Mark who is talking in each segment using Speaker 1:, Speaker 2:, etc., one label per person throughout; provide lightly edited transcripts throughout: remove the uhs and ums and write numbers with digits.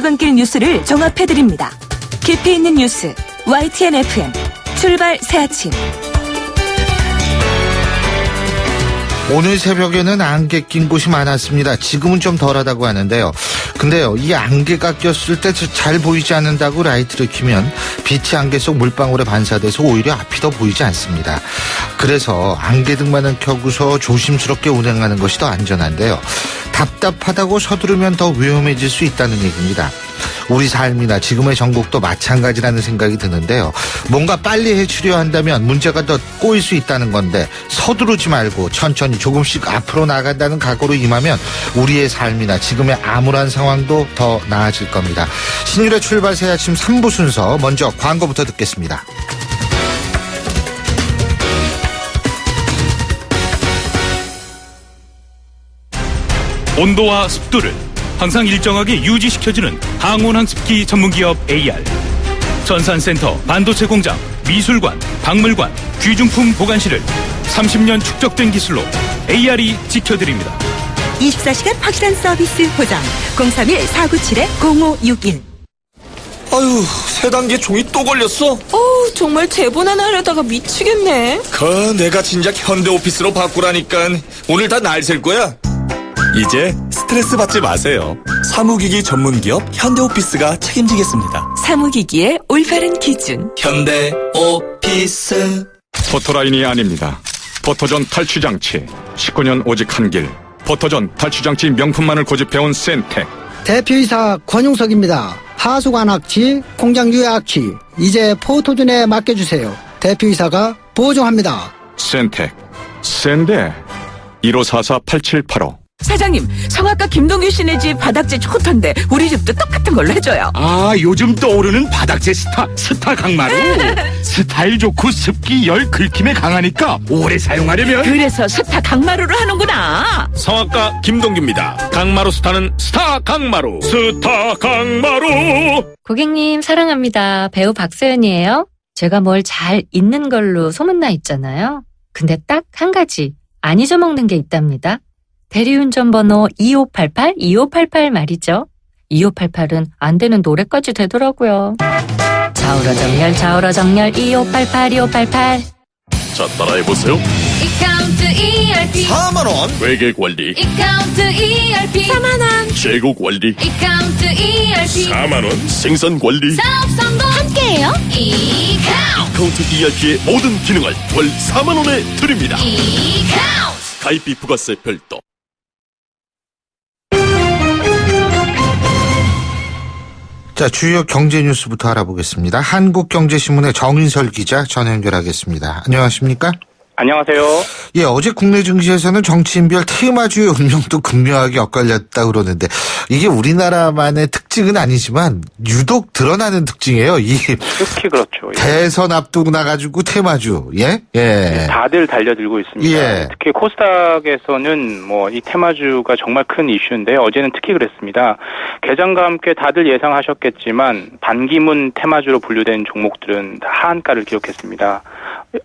Speaker 1: 출근길 뉴스를 종합해드립니다. 깊이 있는 뉴스 YTN FM 출발 새 아침.
Speaker 2: 오늘 새벽에는 안개 낀 곳이 많았습니다. 지금은 좀 덜하다고 하는데요. 근데요, 이 안개가 꼈을 때 잘 보이지 않는다고 라이트를 켜면 빛이 안개 속 물방울에 반사돼서 오히려 앞이 더 보이지 않습니다. 그래서 안개등만은 켜고서 조심스럽게 운행하는 것이 더 안전한데요. 답답하다고 서두르면 더 위험해질 수 있다는 얘기입니다. 우리 삶이나 지금의 전국도 마찬가지라는 생각이 드는데요. 뭔가 빨리 해치려 한다면 문제가 더 꼬일 수 있다는 건데 서두르지 말고 천천히 조금씩 앞으로 나간다는 각오로 임하면 우리의 삶이나 지금의 암울한 상황도 더 나아질 겁니다. 신율의 출발 새 아침 3부 순서 먼저 광고부터 듣겠습니다.
Speaker 3: 온도와 습도를 항상 일정하게 유지시켜주는 항온항습기 전문기업 AR. 전산센터, 반도체 공장, 미술관, 박물관, 귀중품 보관실을 30년 축적된 기술로 AR이 지켜드립니다.
Speaker 1: 24시간 확실한 서비스 보장 031-497-0561.
Speaker 4: 아유, 세 단계 종이 또 걸렸어?
Speaker 5: 정말 대본 하나 하려다가 미치겠네.
Speaker 4: 내가 진작 현대오피스로 바꾸라니까. 오늘 다 날 셀 거야. 이제 스트레스 받지 마세요. 사무기기 전문기업 현대오피스가 책임지겠습니다.
Speaker 1: 사무기기의 올바른 기준
Speaker 4: 현대오피스.
Speaker 6: 포토라인이 아닙니다. 포토존 탈취장치 19년 오직 한 길. 포토존 탈취장치 명품만을 고집해온 센텍.
Speaker 7: 대표이사 권용석입니다. 하수관악취, 공장 유해악취 이제 포토존에 맡겨주세요. 대표이사가 보증합니다.
Speaker 6: 센텍 센데 1544-8785.
Speaker 1: 사장님, 성악가 김동규 씨네 집 바닥재 좋던데 우리 집도 똑같은 걸로 해줘요.
Speaker 8: 요즘 떠오르는 바닥재 스타 강마루. 스타일 좋고 습기 열 긁힘에 강하니까 오래 사용하려면.
Speaker 1: 그래서 스타 강마루로 하는구나.
Speaker 3: 성악가 김동규입니다. 강마루 스타는 스타 강마루. 스타 강마루.
Speaker 9: 고객님 사랑합니다. 배우 박서연이에요. 제가 뭘 잘 잊는 걸로 소문나 있잖아요. 근데 딱 한 가지 안 잊어먹는 게 있답니다. 대리운전 번호 2588 말이죠. 2588은 안 되는 노래까지 되더라고요. 좌우로 정렬 2588.
Speaker 3: 자, 따라해보세요.
Speaker 5: 이카운트 ERP
Speaker 4: 4만원.
Speaker 3: 회계 관리.
Speaker 5: 이카운트 ERP 4만원.
Speaker 3: 재고 관리.
Speaker 5: 이카운트 ERP
Speaker 3: 4만원. 생산 관리.
Speaker 5: 사업 성공 함께해요.
Speaker 3: 이카운트 ERP의 모든 기능을 월 4만원에 드립니다.
Speaker 5: 이카운트.
Speaker 3: 가입비 부가세 별도.
Speaker 2: 자, 주요 경제 뉴스부터 알아보겠습니다. 한국경제신문의 정인설 기자 전화 연결하겠습니다. 안녕하십니까?
Speaker 10: 안녕하세요.
Speaker 2: 예, 어제 국내 증시에서는 정치인별 테마주의 운명도 극명하게 엇갈렸다 그러는데 이게 우리나라만의 특징은 아니지만 유독 드러나는 특징이에요.
Speaker 10: 특히 그렇죠. 예.
Speaker 2: 대선 앞두고 나가지고 테마주, 예?
Speaker 10: 다들 달려들고 있습니다.
Speaker 2: 예.
Speaker 10: 특히 코스닥에서는 이 테마주가 정말 큰 이슈인데 어제는 특히 그랬습니다. 개장과 함께 다들 예상하셨겠지만 반기문 테마주로 분류된 종목들은 다 하한가를 기록했습니다.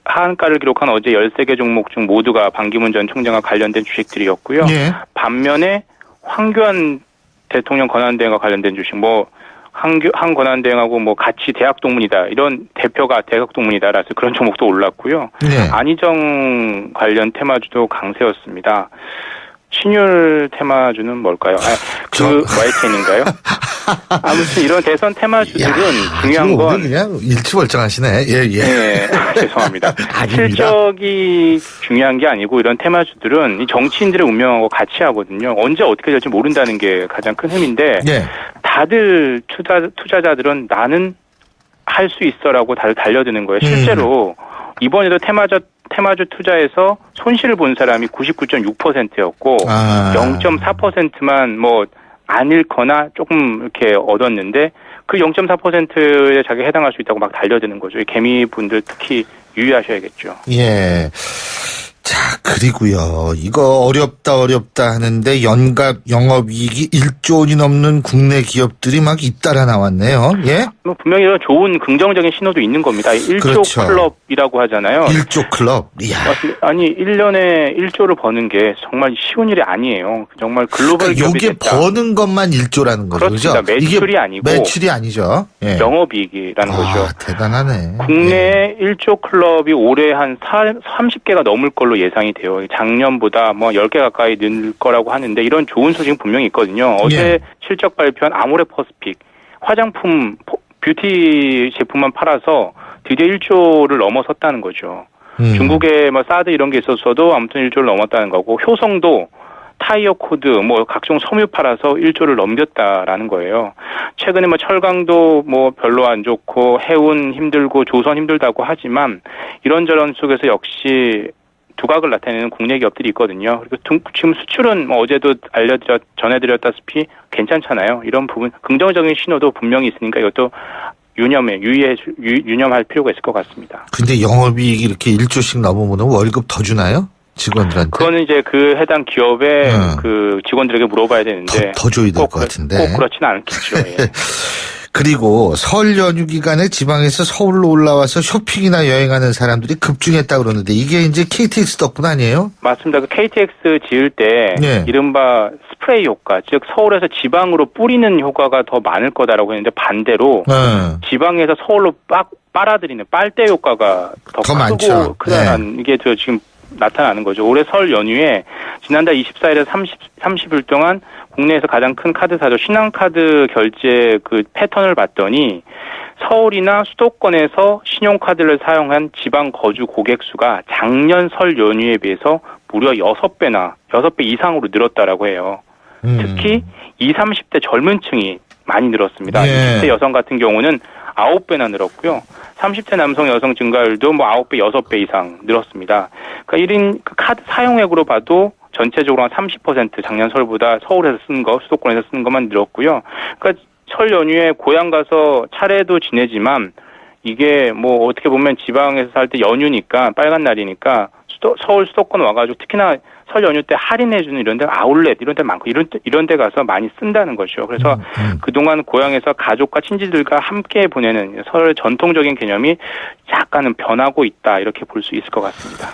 Speaker 10: 하한가를 기록한 어제 13개 종목 중 모두가 반기문 전 총장과 관련된 주식들이었고요.
Speaker 2: 예.
Speaker 10: 반면에 황교안 대통령 권한대행과 관련된 주식, 한 권한대행하고 같이 대학동문이다, 이런 대표가 대학동문이다라서 그런 종목도 올랐고요.
Speaker 2: 네.
Speaker 10: 안희정 관련 테마주도 강세였습니다. 신율 테마주는 뭘까요? YTN인가요? 아무튼 이런 대선 테마주들은 중요한 건
Speaker 2: 그냥 일치월장하시네. 예.
Speaker 10: 네, 죄송합니다. 실적이 중요한 게 아니고 이런 테마주들은 이 정치인들의 운명하고 같이 하거든요. 언제 어떻게 될지 모른다는 게 가장 큰 힘인데
Speaker 2: 예.
Speaker 10: 다들 투자자들은 나는 할 수 있어라고 다들 달려드는 거예요. 실제로 이번에도 테마주 투자에서 손실을 본 사람이 99.6%였고 0.4%만 안 잃거나 조금 이렇게 얻었는데 그 0.4%에 자기가 해당할 수 있다고 막 달려드는 거죠. 개미분들 특히 유의하셔야겠죠.
Speaker 2: 예. 자, 그리고요. 이거 어렵다 하는데 연간 영업이익이 1조 원이 넘는 국내 기업들이 막 잇따라 나왔네요. 예?
Speaker 10: 뭐 분명히 이런 좋은 긍정적인 신호도 있는 겁니다. 1조
Speaker 2: 그렇죠.
Speaker 10: 클럽이라고 하잖아요.
Speaker 2: 1조 클럽. 이야.
Speaker 10: 아니 1년에 1조를 버는 게 정말 쉬운 일이 아니에요. 정말 글로벌 기업이
Speaker 2: 요게
Speaker 10: 됐다.
Speaker 2: 버는 것만 1조라는 거죠.
Speaker 10: 그렇습니다.
Speaker 2: 그죠?
Speaker 10: 매출이
Speaker 2: 이게
Speaker 10: 아니고
Speaker 2: 매출이 아니죠. 예.
Speaker 10: 영업이익이라는 거죠.
Speaker 2: 대단하네.
Speaker 10: 국내 1조 클럽이 올해 한 30개가 넘을 걸로 예상이 돼요. 작년보다 뭐 10개 가까이 늘 거라고 하는데 이런 좋은 소식은 분명히 있거든요. 어제 실적 발표한 아모레퍼시픽 화장품 뷰티 제품만 팔아서 드디어 1조를 넘어섰다는 거죠. 중국에 뭐 사드 이런 게 있었어도 아무튼 1조를 넘었다는 거고 효성도 타이어 코드 뭐 각종 섬유 팔아서 1조를 넘겼다라는 거예요. 최근에 뭐 철강도 뭐 별로 안 좋고 해운 힘들고 조선 힘들다고 하지만 이런저런 속에서 역시 두각을 나타내는 국내 기업들이 있거든요. 그리고 지금 수출은 뭐 어제도 전해드렸다시피 괜찮잖아요. 이런 부분 긍정적인 신호도 분명히 있으니까 이것도 유념할 필요가 있을 것 같습니다.
Speaker 2: 근데 영업이익이 이렇게 1조씩 넘으면 월급 더 주나요? 직원들한테?
Speaker 10: 그거는 이제 그 해당 기업의 그 직원들에게 물어봐야 되는데
Speaker 2: 더 줘야 될 것 같은데.
Speaker 10: 꼭 그렇지는 않겠죠. 예.
Speaker 2: 그리고 설 연휴 기간에 지방에서 서울로 올라와서 쇼핑이나 여행하는 사람들이 급증했다 그러는데 이게 이제 KTX 덕분 아니에요?
Speaker 10: 맞습니다. 그 KTX 지을 때 이른바 스프레이 효과, 즉 서울에서 지방으로 뿌리는 효과가 더 많을 거다라고 했는데 반대로 지방에서 서울로 빨아들이는 빨대 효과가 더
Speaker 2: 많죠.
Speaker 10: 크다는 이게 저 지금 나타나는 거죠. 올해 설 연휴에 지난달 24일에서 30일 동안 국내에서 가장 큰 카드사죠. 신한카드 결제 그 패턴을 봤더니 서울이나 수도권에서 신용카드를 사용한 지방 거주 고객 수가 작년 설 연휴에 비해서 무려 6배 이상으로 늘었다라고 해요. 특히 20, 30대 젊은 층이 많이 늘었습니다. 20대 여성 같은 경우는 9배나 늘었고요. 30대 남성 여성 증가율도 뭐 9배, 6배 이상 늘었습니다. 그러니까 1인 그 카드 사용액으로 봐도 전체적으로 한 30% 작년 설보다 서울에서 쓰는 거, 수도권에서 쓰는 것만 늘었고요. 그러니까 설 연휴에 고향 가서 차례도 지내지만 이게 뭐 어떻게 보면 지방에서 살 때 연휴니까 빨간 날이니까 서울 수도권 와가지고 특히나 설 연휴 때 할인해주는 이런 데 아울렛 이런 데 많고 이런 데 가서 많이 쓴다는 거죠. 그래서 그동안 고향에서 가족과 친지들과 함께 보내는 설의 전통적인 개념이 약간은 변하고 있다 이렇게 볼 수 있을 것 같습니다.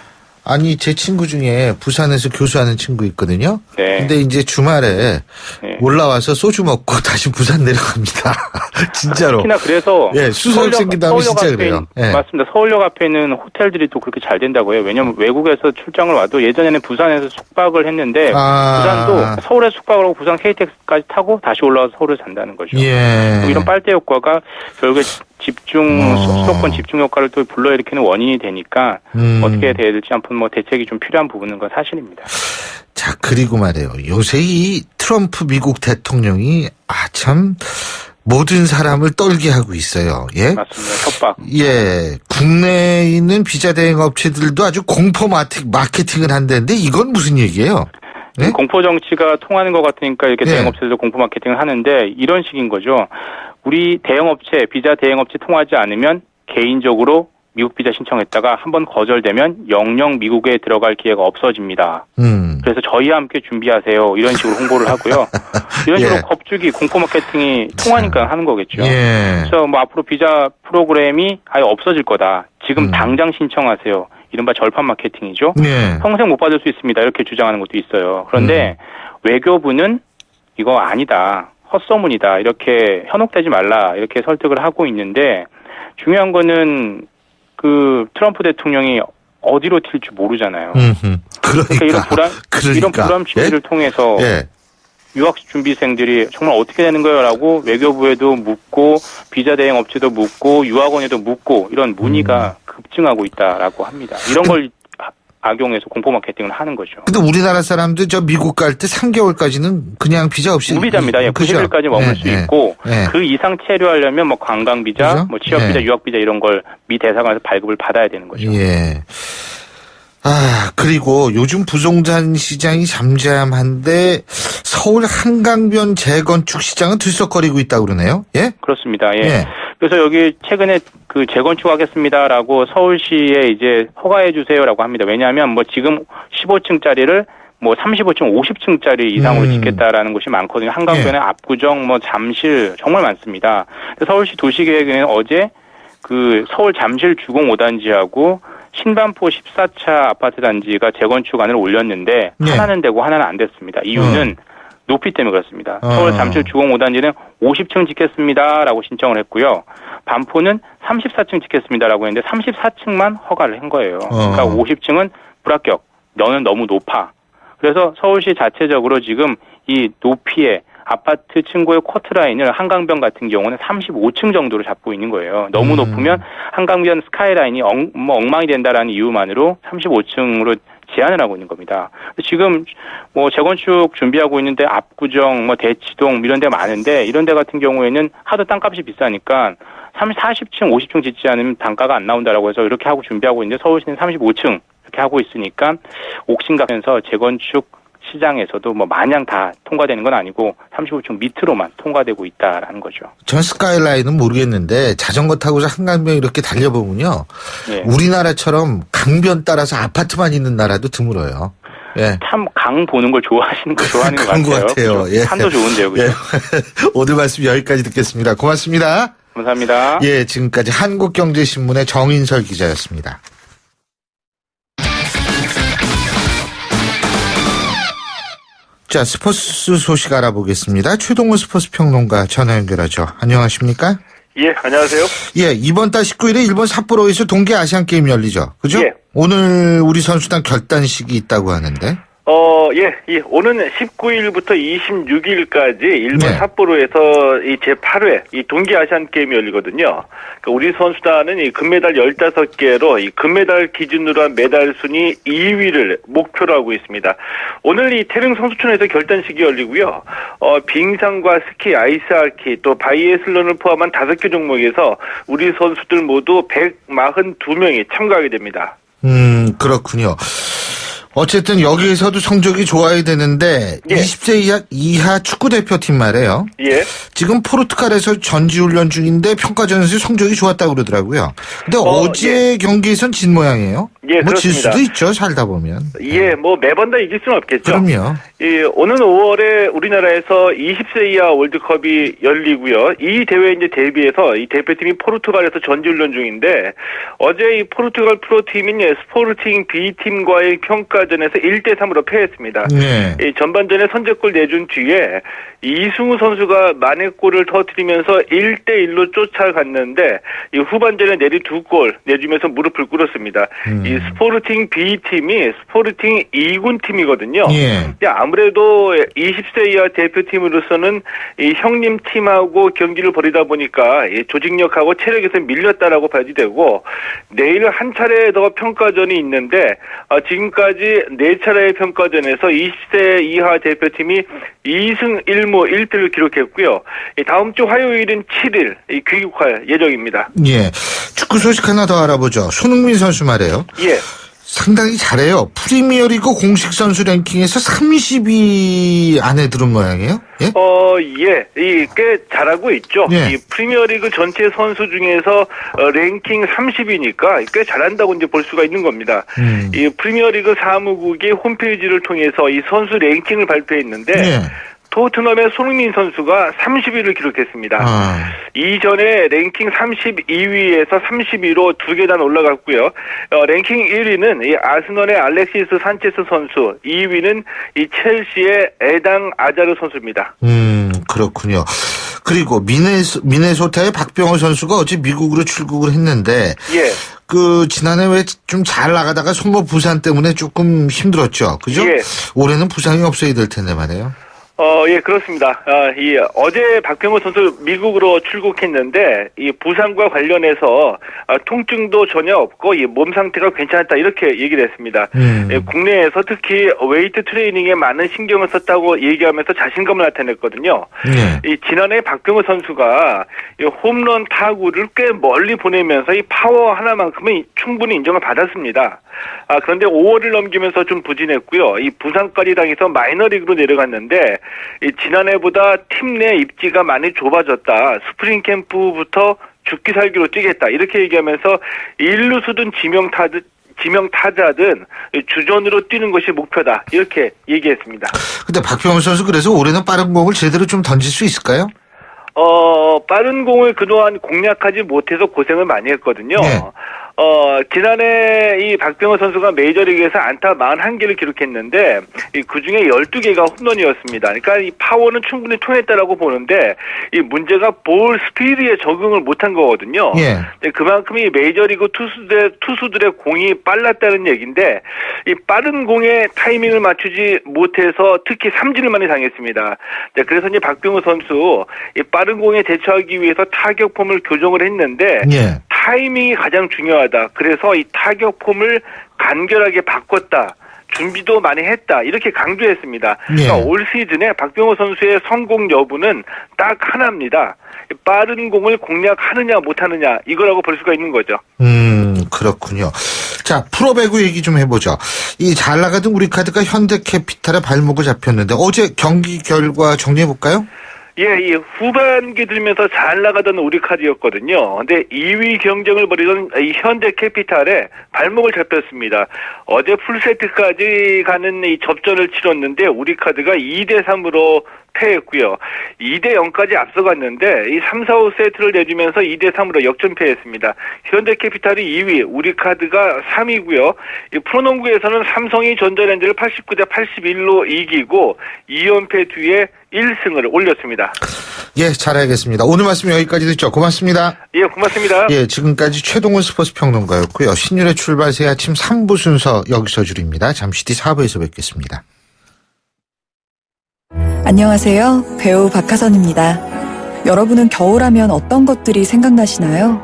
Speaker 2: 아니 제 친구 중에 부산에서 교수하는 친구 있거든요.
Speaker 10: 네.
Speaker 2: 근데 이제 주말에 올라와서 소주 먹고 다시 부산 내려갑니다. 진짜로.
Speaker 10: 특히나 그래서
Speaker 2: 수서역 생긴 다음에 진짜 그래요.
Speaker 10: 맞습니다. 서울역 앞에 있는 호텔들이 또 그렇게 잘 된다고 해요. 왜냐하면 외국에서 출장을 와도 예전에는 부산에서 숙박을 했는데 부산도 서울에 숙박을 하고 부산 KTX까지 타고 다시 올라와서 서울에 산다는 거죠. 이런 빨대 효과가 결국에 수도권 집중 효과를 또 불러일으키는 원인이 되니까 어떻게 해야 될지 한번 뭐 대책이 좀 필요한 부분은 건 사실입니다.
Speaker 2: 자, 그리고 말이에요. 요새 이 트럼프 미국 대통령이 참 모든 사람을 떨게 하고 있어요. 예?
Speaker 10: 맞습니다. 협박.
Speaker 2: 예. 국내에 있는 비자 대행 업체들도 아주 공포 마케팅을 한다는데 이건 무슨 얘기예요? 네?
Speaker 10: 공포 정치가 통하는 것 같으니까 이렇게 대행 업체들도 공포 마케팅을 하는데 이런 식인 거죠. 우리 대형업체, 비자 대행업체 통하지 않으면 개인적으로 미국 비자 신청했다가 한번 거절되면 영영 미국에 들어갈 기회가 없어집니다. 그래서 저희와 함께 준비하세요. 이런 식으로 홍보를 하고요. 이런 식으로 겁주기, 공포 마케팅이 통하니까 하는 거겠죠. 그래서 뭐 앞으로 비자 프로그램이 아예 없어질 거다. 지금 당장 신청하세요. 이른바 절판 마케팅이죠. 평생 못 받을 수 있습니다. 이렇게 주장하는 것도 있어요. 그런데 외교부는 이거 아니다. 헛소문이다. 이렇게 현혹되지 말라. 이렇게 설득을 하고 있는데 중요한 거는 그 트럼프 대통령이 어디로 튈지 모르잖아요. 그러니까 이런 불안 준비를 통해서 유학 준비생들이 정말 어떻게 되는 거요라고 외교부에도 묻고 비자 대행 업체도 묻고 유학원에도 묻고 이런 문의가 급증하고 있다라고 합니다. 이런 걸 악용해서 공포 마케팅을 하는 거죠.
Speaker 2: 근데 우리나라 사람들 저 미국 갈 때 3개월까지는 그냥 비자 없이
Speaker 10: 무비자입니다. 90일까지 머물 수 있고 그 이상 체류하려면 뭐 관광 비자, 뭐 취업 비자, 유학 비자 이런 걸 미 대사관에서 발급을 받아야 되는 거죠.
Speaker 2: 그리고 요즘 부동산 시장이 잠잠한데 서울 한강변 재건축 시장은 들썩거리고 있다고 그러네요. 예?
Speaker 10: 그렇습니다. 그래서 여기 최근에 그 재건축하겠습니다라고 서울시에 이제 허가해 주세요라고 합니다. 왜냐하면 뭐 지금 15층짜리를 뭐 35층, 50층짜리 이상으로 짓겠다라는 곳이 많거든요. 한강변에 압구정, 뭐 잠실 정말 많습니다. 서울시 도시계획에는 어제 그 서울 잠실 주공 5단지하고 신반포 14차 아파트 단지가 재건축안을 올렸는데 하나는 되고 하나는 안 됐습니다. 이유는 높이 때문에 그렇습니다. 서울 잠실 주공 5단지는 50층 짓겠습니다라고 신청을 했고요. 반포는 34층 짓겠습니다라고 했는데 34층만 허가를 한 거예요. 그러니까 50층은 불합격. 너는 너무 높아. 그래서 서울시 자체적으로 지금 이 높이의 아파트 층고의 커트라인을 한강변 같은 경우는 35층 정도로 잡고 있는 거예요. 너무 높으면 한강변 스카이라인이 엉망이 된다라는 이유만으로 35층으로 제한을 하고 있는 겁니다. 지금 뭐 재건축 준비하고 있는데 압구정, 뭐 대치동 이런 데 많은데 이런 데 같은 경우에는 하도 땅값이 비싸니까 40층, 50층 짓지 않으면 단가가 안 나온다라고 해서 이렇게 하고 준비하고 있는데 서울시는 35층 이렇게 하고 있으니까 옥신각하면서 재건축 시장에서도 뭐 마냥 다 통과되는 건 아니고 35층 밑으로만 통과되고 있다라는 거죠.
Speaker 2: 전 스카이라인은 모르겠는데 자전거 타고서 한강변 이렇게 달려보면요. 네. 우리나라처럼 강변 따라서 아파트만 있는 나라도 드물어요. 예.
Speaker 10: 참 강 보는 걸 좋아하는 것 같아요.
Speaker 2: 예.
Speaker 10: 산도 좋은데요. 그죠?
Speaker 2: 예. 오늘 말씀 여기까지 듣겠습니다. 고맙습니다.
Speaker 10: 감사합니다.
Speaker 2: 예, 지금까지 한국경제신문의 정인설 기자였습니다. 자, 스포츠 소식 알아보겠습니다. 최동훈 스포츠 평론가 전화 연결하죠. 안녕하십니까?
Speaker 11: 예, 안녕하세요.
Speaker 2: 예, 이번 달 19일에 일본 삿포로에서 동계 아시안 게임이 열리죠. 그죠?
Speaker 11: 예.
Speaker 2: 오늘 우리 선수단 결단식이 있다고 하는데.
Speaker 11: 예. 오는 19일부터 26일까지 일본 삿포로에서 이 제8회 이 동계 아시안 게임이 열리거든요. 그러니까 우리 선수단은 이 금메달 15개로 이 금메달 기준으로 한 메달 순위 2위를 목표로 하고 있습니다. 오늘 이 태릉 성수촌에서 결단식이 열리고요. 빙상과 스키, 아이스하키, 또 바이애슬론을 포함한 5개 종목에서 우리 선수들 모두 142명이 참가하게 됩니다.
Speaker 2: 그렇군요. 어쨌든 여기에서도 성적이 좋아야 되는데 20세 이하 축구대표팀 말이에요.
Speaker 11: 예.
Speaker 2: 지금 포르투갈에서 전지훈련 중인데 평가전에서 성적이 좋았다고 그러더라고요. 근데 어제 경기에선 진 모양이에요.
Speaker 11: 예,
Speaker 2: 뭐 질
Speaker 11: 그렇습니다.
Speaker 2: 수도 있죠. 살다 보면.
Speaker 11: 예, 뭐 매번 다 이길 수는 없겠죠.
Speaker 2: 그럼요.
Speaker 11: 예, 오는 5월에 우리나라에서 20세 이하 월드컵이 열리고요. 이 대회에 이제 대비해서 이 대표팀이 포르투갈에서 전지훈련 중인데 어제 이 포르투갈 프로팀인 스포르팅 B팀과의 평가전에서 1대3으로 패했습니다.
Speaker 2: 네.
Speaker 11: 이 전반전에 선제골 내준 뒤에 이승우 선수가 만회골을 터뜨리면서 1대1로 쫓아갔는데 이 후반전에 내리 2골 내주면서 무릎을 꿇었습니다. 이 스포르팅 B팀이 스포르팅 2군 팀이거든요.
Speaker 2: 예.
Speaker 11: 아무래도 20세 이하 대표팀으로서는 이 형님 팀하고 경기를 벌이다 보니까 이 조직력하고 체력에서 밀렸다라고 봐야 되고 내일 한 차례 더 평가전이 있는데 지금까지 4차례의 평가전에서 20세 이하 대표팀이 2승 1무 1패를 기록했고요. 다음 주 화요일은 7일 귀국할 예정입니다.
Speaker 2: 예. 축구 소식 하나 더 알아보죠. 손흥민 선수 말이에요.
Speaker 11: 예.
Speaker 2: 상당히 잘해요. 프리미어리그 공식 선수 랭킹에서 30위 안에 들은 모양이에요? 예?
Speaker 11: 꽤 잘하고 있죠.
Speaker 2: 예.
Speaker 11: 이 프리미어리그 전체 선수 중에서 랭킹 30위니까 꽤 잘한다고 이제 볼 수가 있는 겁니다. 이 프리미어리그 사무국의 홈페이지를 통해서 이 선수 랭킹을 발표했는데
Speaker 2: 예.
Speaker 11: 토트넘의 손흥민 선수가 30위를 기록했습니다. 이전에 랭킹 32위에서 30위로 2계단 올라갔고요. 랭킹 1위는 이 아스널의 알렉시스 산체스 선수, 2위는 이 첼시의 에당 아자르 선수입니다.
Speaker 2: 그렇군요. 그리고 미네소타의 박병호 선수가 어제 미국으로 출국을 했는데 지난해 왜 좀 잘 나가다가 손목 부상 때문에 조금 힘들었죠. 그죠?
Speaker 11: 예.
Speaker 2: 올해는 부상이 없어야 될 텐데 말이에요.
Speaker 11: 예, 그렇습니다. 어제 박병호 선수 미국으로 출국했는데, 이 부상과 관련해서, 통증도 전혀 없고, 이 몸 상태가 괜찮았다, 이렇게 얘기를 했습니다. 국내에서 특히 웨이트 트레이닝에 많은 신경을 썼다고 얘기하면서 자신감을 나타냈거든요. 이 지난해 박병호 선수가 이 홈런 타구를 꽤 멀리 보내면서 이 파워 하나만큼은 충분히 인정을 받았습니다. 그런데 5월을 넘기면서 좀 부진했고요. 이 부상까지 당해서 마이너리그로 내려갔는데, 이 지난해보다 팀 내 입지가 많이 좁아졌다. 스프링 캠프부터 죽기 살기로 뛰겠다 이렇게 얘기하면서 1루수든 지명타자든 주전으로 뛰는 것이 목표다 이렇게 얘기했습니다.
Speaker 2: 근데 박병호 선수 그래서 올해는 빠른 공을 제대로 좀 던질 수 있을까요?
Speaker 11: 빠른 공을 그동안 공략하지 못해서 고생을 많이 했거든요.
Speaker 2: 네.
Speaker 11: 지난해 이 박병호 선수가 메이저리그에서 안타 41개를 기록했는데 그 중에 12개가 홈런이었습니다. 그러니까 이 파워는 충분히 통했다라고 보는데 이 문제가 볼 스피드에 적응을 못한 거거든요.
Speaker 2: 예.
Speaker 11: 그만큼 이 메이저리그 투수들의 공이 빨랐다는 얘기인데 이 빠른 공에 타이밍을 맞추지 못해서 특히 삼진을 많이 당했습니다. 그래서 이제 박병호 선수 이 빠른 공에 대처하기 위해서 타격 폼을 교정을 했는데
Speaker 2: 예.
Speaker 11: 타이밍이 가장 중요하다. 그래서 이 타격 폼을 간결하게 바꿨다. 준비도 많이 했다. 이렇게 강조했습니다.
Speaker 2: 예.
Speaker 11: 그러니까 올 시즌에 박병호 선수의 성공 여부는 딱 하나입니다. 빠른 공을 공략하느냐 못하느냐 이거라고 볼 수가 있는 거죠.
Speaker 2: 그렇군요. 자, 프로배구 얘기 좀 해보죠. 이 잘 나가던 우리카드가 현대캐피탈의 발목을 잡혔는데 어제 경기 결과 정리해볼까요?
Speaker 11: 예, 이 후반기 들면서 잘 나가던 우리카드였거든요. 근데 2위 경쟁을 벌이던 이 현대캐피탈에 발목을 잡혔습니다. 어제 풀세트까지 가는 이 접전을 치렀는데 우리카드가 2대3으로 패했고요. 2대0까지 앞서갔는데 이 3, 4, 5세트를 내주면서 2대3으로 역전패했습니다. 현대캐피탈이 2위, 우리카드가 3위고요. 이 프로농구에서는 삼성이 전자랜드를 89대 81로 이기고 2연패 뒤에 1승을 올렸습니다.
Speaker 2: 예, 잘 알겠습니다. 오늘 말씀 여기까지 듣죠. 고맙습니다.
Speaker 11: 예, 고맙습니다.
Speaker 2: 예, 지금까지 최동훈 스포츠 평론가였고요. 신율의 출발 새 아침 3부 순서 여기서 줄입니다. 잠시 뒤 4부에서 뵙겠습니다.
Speaker 12: 안녕하세요. 배우 박하선입니다. 여러분은 겨울하면 어떤 것들이 생각나시나요?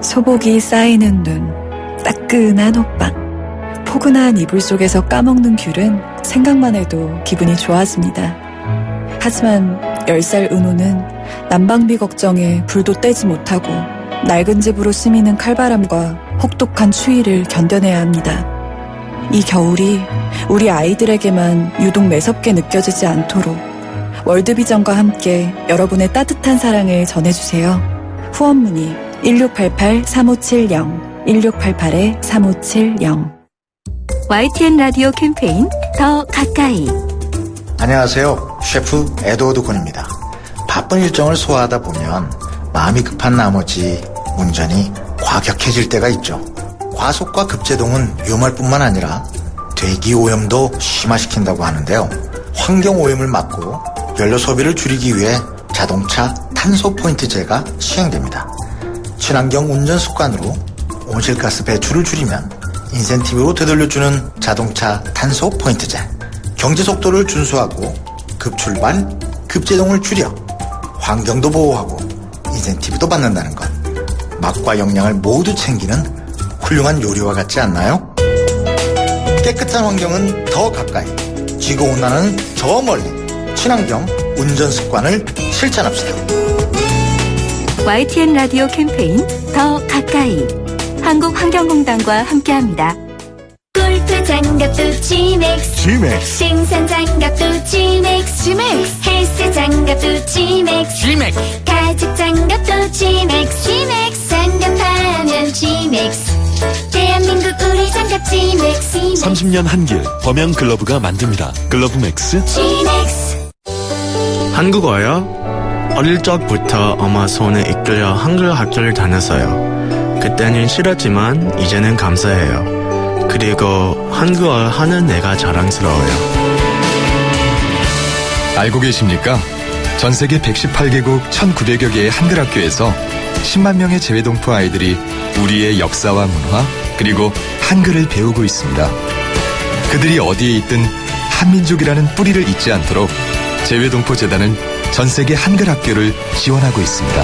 Speaker 12: 소복이 쌓이는 눈, 따끈한 호빵, 포근한 이불 속에서 까먹는 귤은 생각만 해도 기분이 좋아집니다. 하지만 10살 은호는 난방비 걱정에 불도 떼지 못하고 낡은 집으로 스미는 칼바람과 혹독한 추위를 견뎌내야 합니다. 이 겨울이 우리 아이들에게만 유독 매섭게 느껴지지 않도록 월드비전과 함께 여러분의 따뜻한 사랑을 전해주세요. 후원 문의 1688-3570 1688-3570.
Speaker 1: YTN 라디오 캠페인 더 가까이.
Speaker 13: 안녕하세요. 셰프 에드워드 곤입니다. 바쁜 일정을 소화하다 보면 마음이 급한 나머지 운전이 과격해질 때가 있죠. 과속과 급제동은 위험할 뿐만 아니라 대기오염도 심화시킨다고 하는데요. 환경오염을 막고 연료 소비를 줄이기 위해 자동차 탄소 포인트제가 시행됩니다. 친환경 운전 습관으로 온실가스 배출을 줄이면 인센티브로 되돌려주는 자동차 탄소 포인트제. 경제 속도를 준수하고 급출발, 급제동을 줄여 환경도 보호하고 인센티브도 받는다는 것. 맛과 영양을 모두 챙기는 훌륭한 요리와 같지 않나요? 깨끗한 환경은 더 가까이, 지구온난화는 저 멀리. 친환경 운전 습관을 실천합시다.
Speaker 1: YTN 라디오 캠페인 더 가까이. 한국환경공단과 함께합니다.
Speaker 5: 골프 장갑도 지맥스 생산 장갑도 지맥스 헬스 장갑도 지맥스 가죽 장갑도 지맥스 장갑하면 지맥스 대한민국 우리 장갑 지맥스
Speaker 3: 30년 한길 범양 글러브가 만듭니다. 글러브 맥스
Speaker 5: 지맥스.
Speaker 14: 한국어요? 어릴 적부터 엄마 손에 이끌려 한글 학교를 다녔어요. 그때는 싫었지만 이제는 감사해요. 그리고 한국어 하는 내가 자랑스러워요.
Speaker 15: 알고 계십니까? 전 세계 118개국 1900여 개의 한글 학교에서 10만 명의 재외동포 아이들이 우리의 역사와 문화 그리고 한글을 배우고 있습니다. 그들이 어디에 있든 한민족이라는 뿌리를 잊지 않도록 재외동포 재단은 전 세계 한글 학교를 지원하고 있습니다.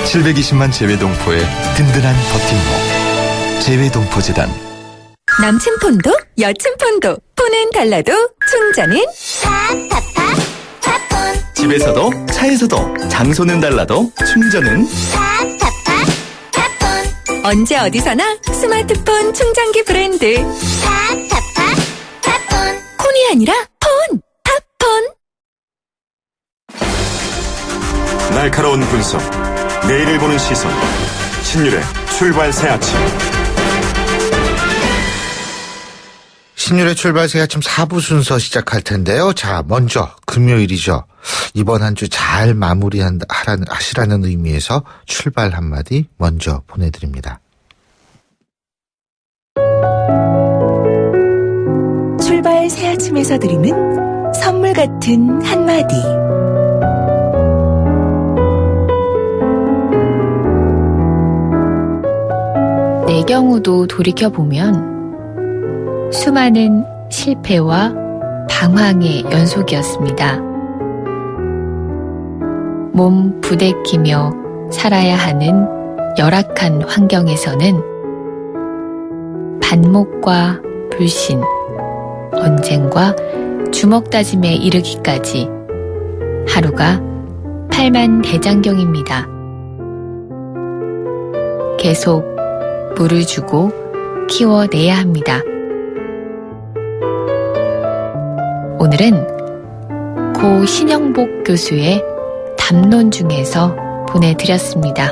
Speaker 15: 720만 재외동포의 든든한 버팀목 재외동포 재단.
Speaker 1: 남친 폰도 여친 폰도 폰은 달라도 충전은
Speaker 4: 팝폰. 집에서도 차에서도 장소는 달라도 충전은
Speaker 5: 팝폰.
Speaker 1: 언제 어디서나 스마트폰 충전기 브랜드
Speaker 5: 팝폰.
Speaker 1: 폰이 아니라 폰 팝폰.
Speaker 3: 날카로운 분석, 내일을 보는 시선, 신율의 출발 새 아침.
Speaker 2: 신율의 출발 새 아침 4부 순서 시작할 텐데요. 자, 먼저 금요일이죠. 이번 한 주 잘 마무리하시라는 의미에서 출발 한마디 먼저 보내드립니다.
Speaker 1: 출발 새 아침에서 드리는 선물 같은 한마디.
Speaker 16: 내 경우도 돌이켜보면 수많은 실패와 방황의 연속이었습니다. 몸 부대끼며 살아야 하는 열악한 환경에서는 반목과 불신, 언쟁과 주먹다짐에 이르기까지 하루가 팔만대장경입니다. 계속 물을 주고 키워내야 합니다. 오늘은 고 신영복 교수의 담론 중에서 보내드렸습니다.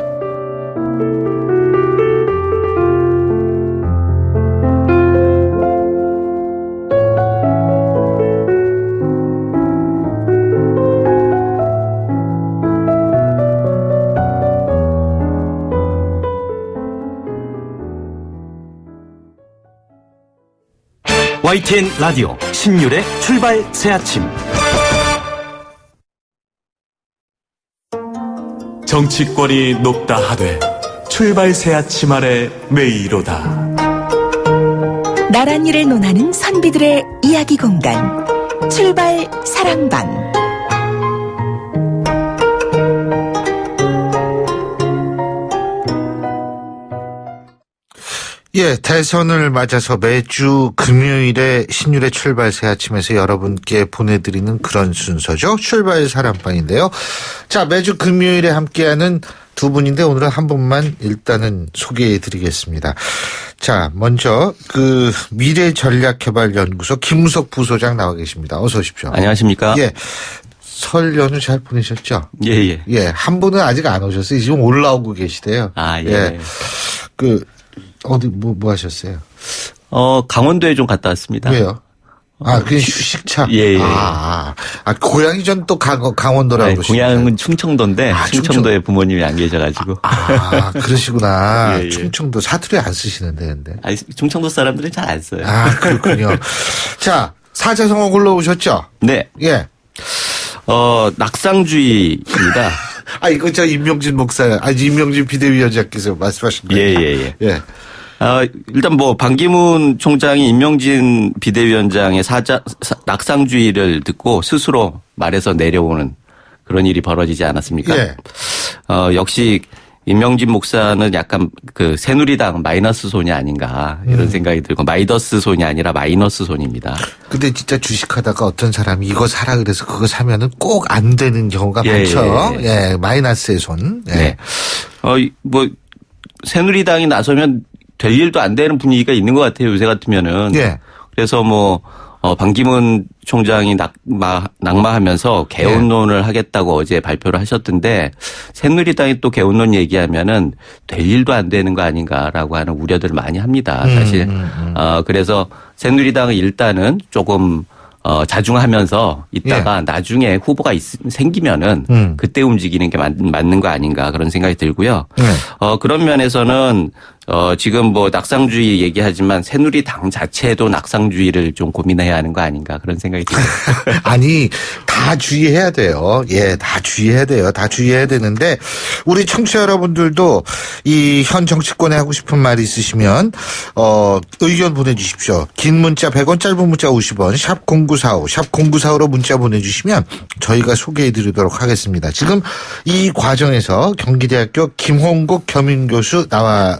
Speaker 17: YTN 라디오 신율의 출발 새 아침.
Speaker 3: 정치권이 높다 하되 출발 새 아침 아래 메이로다.
Speaker 1: 나란 일을 논하는 선비들의 이야기 공간. 출발 사랑방.
Speaker 2: 예, 대선을 맞아서 매주 금요일에 신율의 출발 새 아침에서 여러분께 보내드리는 그런 순서죠. 출발 사랑방인데요. 자, 매주 금요일에 함께하는 두 분인데 오늘은 한 분만 일단은 소개해드리겠습니다. 자, 먼저 미래전략개발연구소 김무석 부소장 나와 계십니다. 어서 오십시오.
Speaker 18: 안녕하십니까?
Speaker 2: 예. 설 연휴 잘 보내셨죠?
Speaker 18: 예.
Speaker 2: 예, 한 분은 아직 안 오셨어요. 지금 올라오고 계시대요.
Speaker 18: 아, 예.
Speaker 2: 예. 어디 뭐 하셨어요?
Speaker 18: 강원도에 좀 갔다 왔습니다.
Speaker 2: 왜요? 그냥 휴식차?
Speaker 18: 예.
Speaker 2: 고향이 전 또 강원도라고 그러시네요.
Speaker 18: 고향은 충청도인데, 충청도에 부모님이 안 계셔가지고.
Speaker 2: 그러시구나.
Speaker 18: 예.
Speaker 2: 충청도 사투리 안 쓰시는데, 근데.
Speaker 18: 충청도 사람들은 잘 안 써요.
Speaker 2: 그렇군요. 자, 사자성어 골라오셨죠?
Speaker 18: 네.
Speaker 2: 예.
Speaker 18: 낙상주의입니다.
Speaker 2: 이거 임명진 목사, 임명진 비대위원장께서 말씀하신 거예요.
Speaker 18: 예. 일단 반기문 총장이 임명진 비대위원장의 낙상주의를 듣고 스스로 말해서 내려오는 그런 일이 벌어지지 않았습니까?
Speaker 2: 예.
Speaker 18: 역시 임명진 목사는 약간 새누리당 마이너스 손이 아닌가 이런 생각이 들고 마이너스 손이 아니라 마이너스 손입니다.
Speaker 2: 근데 진짜 주식하다가 어떤 사람이 이거 사라 그래서 그거 사면은 꼭 안 되는 경우가 많죠. 예, 마이너스의 손. 예.
Speaker 18: 네. 새누리당이 나서면 될 일도 안 되는 분위기가 있는 것 같아요. 요새 같으면은.
Speaker 2: 예.
Speaker 18: 그래서 반기문 총장이 낙마하면서 개헌론을 하겠다고 어제 발표를 하셨던데 새누리당이 또 개헌론 얘기하면은 될 일도 안 되는 거 아닌가라고 하는 우려들을 많이 합니다. 사실. 그래서 새누리당은 일단은 조금 자중하면서 있다가 나중에 후보가 생기면은 그때 움직이는 게 맞는 거 아닌가 그런 생각이 들고요. 그런 면에서는 지금 낙상주의 얘기하지만 새누리당 자체도 낙상주의를 좀 고민해야 하는 거 아닌가 그런 생각이 듭니다.
Speaker 2: 다 주의해야 돼요. 예, 다 주의해야 돼요. 다 주의해야 되는데 우리 청취자 여러분들도 이 현 정치권에 하고 싶은 말이 있으시면 의견 보내주십시오. 긴 문자 100원, 짧은 문자 50원, 샵 0945, 샵 0945로 문자 보내주시면 저희가 소개해드리도록 하겠습니다. 지금 이 과정에서 경기대학교 김홍국 겸임교수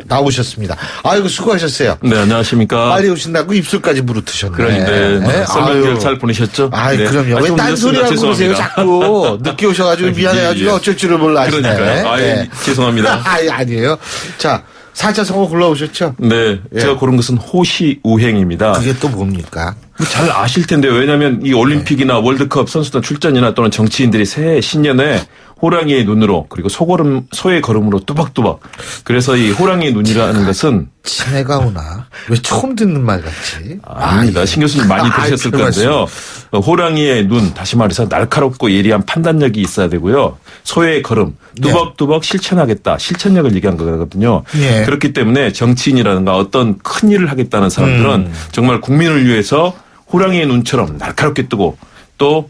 Speaker 2: 나오셨습니다. 아이고 수고하셨어요.
Speaker 19: 네, 안녕하십니까.
Speaker 2: 빨리 오신다고 입술까지 무르트셨네.
Speaker 19: 그러니까 설명절 잘 보내셨죠?
Speaker 2: 네. 그럼요. 왜 딴소리하고 그러세요 자꾸. 늦게 오셔가지고 미안해가지고 어쩔 줄을 몰라 하시네.
Speaker 19: 그러니까요. 죄송합니다.
Speaker 2: 아니에요. 자, 사자성어 골라오셨죠?
Speaker 19: 네. 제가 고른 것은 호시우행입니다.
Speaker 2: 그게 또 뭡니까?
Speaker 19: 잘 아실 텐데요. 왜냐하면 이 올림픽이나 월드컵 선수단 출전이나 또는 정치인들이 새해 신년에 호랑이의 눈으로 그리고 소의 걸음으로 뚜벅뚜벅. 그래서 이 호랑이의 눈이라는 것은
Speaker 2: 친해가 오나 왜 처음 듣는 말 같지?
Speaker 19: 아닙니다. 신 교수님 많이 들으셨을 건데요. 호랑이의 눈, 다시 말해서 날카롭고 예리한 판단력이 있어야 되고요. 소의 걸음, 뚜벅뚜벅 실천하겠다. 실천력을 얘기한 거거든요.
Speaker 2: 예.
Speaker 19: 그렇기 때문에 정치인이라든가 어떤 큰 일을 하겠다는 사람들은 정말 국민을 위해서 호랑이의 눈처럼 날카롭게 뜨고 또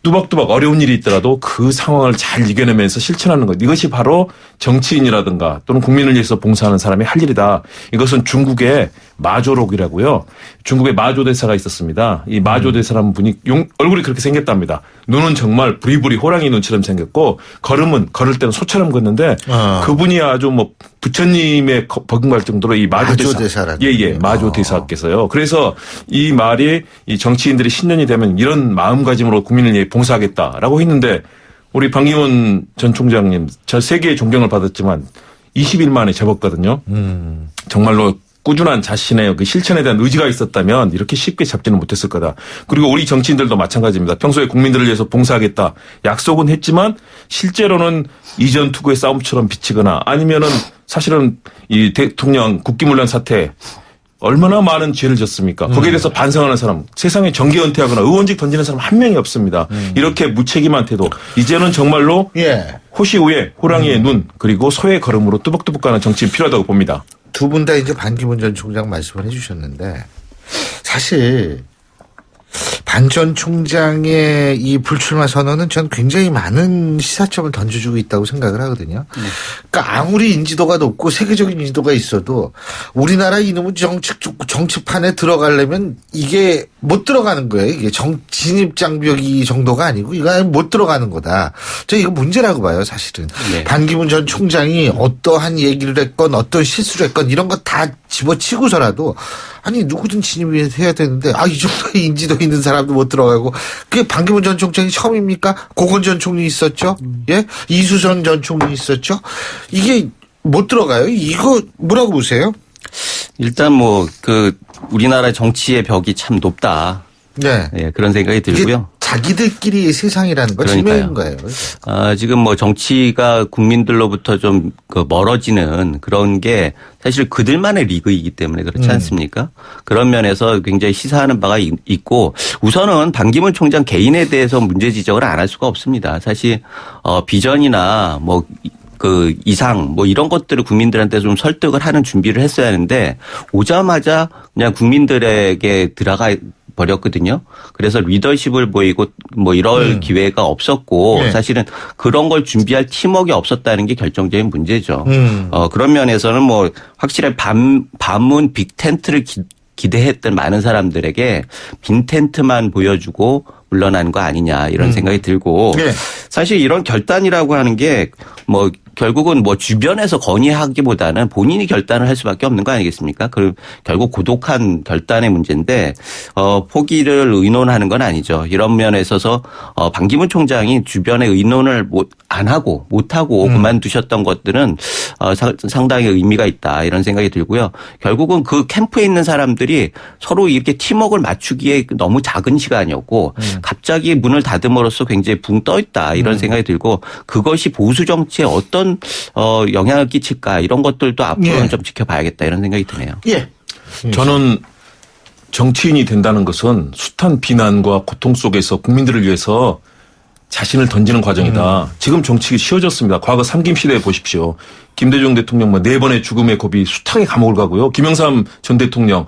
Speaker 19: 뚜벅뚜벅 어려운 일이 있더라도 그 상황을 잘 이겨내면서 실천하는 것. 이것이 바로 정치인이라든가 또는 국민을 위해서 봉사하는 사람이 할 일이다. 이것은 중국의 마조록이라고요. 중국의 마조 대사가 있었습니다. 이 마조 대사라는 분이 얼굴이 그렇게 생겼답니다. 눈은 정말 부리부리 호랑이 눈처럼 생겼고 걸음은 걸을 때는 소처럼 걷는데 그분이 아주 뭐 부처님의 버금갈 정도로 이 마조 대사. 마조 대사께서요. 그래서 이 말이 이 정치인들이 신년이 되면 이런 마음가짐으로 국민을 위해 봉사하겠다라고 했는데 우리 반기문 전 총장님 저 세계의 존경을 받았지만 20일 만에 접었거든요. 정말로 꾸준한 자신의 그 실천에 대한 의지가 있었다면 이렇게 쉽게 잡지는 못했을 거다. 그리고 우리 정치인들도 마찬가지입니다. 평소에 국민들을 위해서 봉사하겠다. 약속은 했지만 실제로는 이전 투구의 싸움처럼 비치거나 아니면은 사실은 이 대통령 국기문란 사태 얼마나 많은 죄를 졌습니까? 거기에 대해서 반성하는 사람, 세상에 정계 은퇴하거나 의원직 던지는 사람 한 명이 없습니다. 이렇게 무책임한 태도. 이제는 정말로 호시우의 호랑이의 눈 그리고 소의 걸음으로 뚜벅뚜벅 가는 정치인 필요하다고 봅니다.
Speaker 2: 두 분 다 이제 반기문 전 총장 말씀을 해주셨는데 사실 반 전 총장의 이 불출마 선언은 전 굉장히 많은 시사점을 던져주고 있다고 생각을 하거든요. 그러니까 아무리 인지도가 높고 세계적인 인지도가 있어도 우리나라 이놈의 정치판에 들어가려면 이게 못 들어가는 거예요. 이게 진입장벽이 정도가 아니고 이거 못 들어가는 거다. 저 이거 문제라고 봐요, 사실은. 반기문 전 총장이 어떠한 얘기를 했건 어떤 실수를 했건 이런 거 다 집어치고서라도 아니 누구든 진입을 해야 되는데 이 정도의 인지도 있는 사람도 못 들어가고 그게 반기문 전 총장이 처음입니까? 고건 전 총리 있었죠. 예, 이수선 전 총리 있었죠. 이게 못 들어가요. 이거 뭐라고 보세요?
Speaker 18: 일단 우리나라 정치의 벽이 참 높다. 네, 그런 생각이 들고요.
Speaker 2: 자기들끼리의 세상이라는 거 증명인 거예요.
Speaker 18: 지금 정치가 국민들로부터 좀 멀어지는 그런 게 사실 그들만의 리그이기 때문에 그렇지 않습니까? 그런 면에서 굉장히 시사하는 바가 있고 우선은 반기문 총장 개인에 대해서 문제 지적을 안 할 수가 없습니다. 사실 비전이나 이상 이런 것들을 국민들한테 좀 설득을 하는 준비를 했어야 하는데 오자마자 그냥 국민들에게 들어가 버렸거든요. 그래서 리더십을 보이고 이럴 기회가 없었고 사실은 그런 걸 준비할 팀워크가 없었다는 게 결정적인 문제죠. 그런 면에서는 확실히 반문 빅텐트를 기대했던 많은 사람들에게 빈 텐트만 보여주고 물러난 거 아니냐 이런 생각이 들고 사실 이런 결단이라고 하는 게 결국은 주변에서 건의하기보다는 본인이 결단을 할 수밖에 없는 거 아니겠습니까? 결국 고독한 결단의 문제인데 포기를 의논하는 건 아니죠. 이런 면에 있어서 반기문 총장이 주변에 의논을 안 하고 못하고 그만두셨던 것들은 상당히 의미가 있다 이런 생각이 들고요. 결국은 그 캠프에 있는 사람들이 서로 이렇게 팀워크를 맞추기에 너무 작은 시간이었고 갑자기 문을 닫음으로써 굉장히 붕 떠 있다 이런 생각이 들고 그것이 보수 정치에 어떤 영향을 끼칠까 이런 것들도 앞으로는 좀 지켜봐야겠다 이런 생각이 드네요.
Speaker 19: 저는 정치인이 된다는 것은 숱한 비난과 고통 속에서 국민들을 위해서 자신을 던지는 과정이다. 지금 정치가 쉬워졌습니다. 과거 삼김 시대에 보십시오. 김대중 대통령 4번의 죽음의 고비 숱하게 감옥을 가고요. 김영삼 전 대통령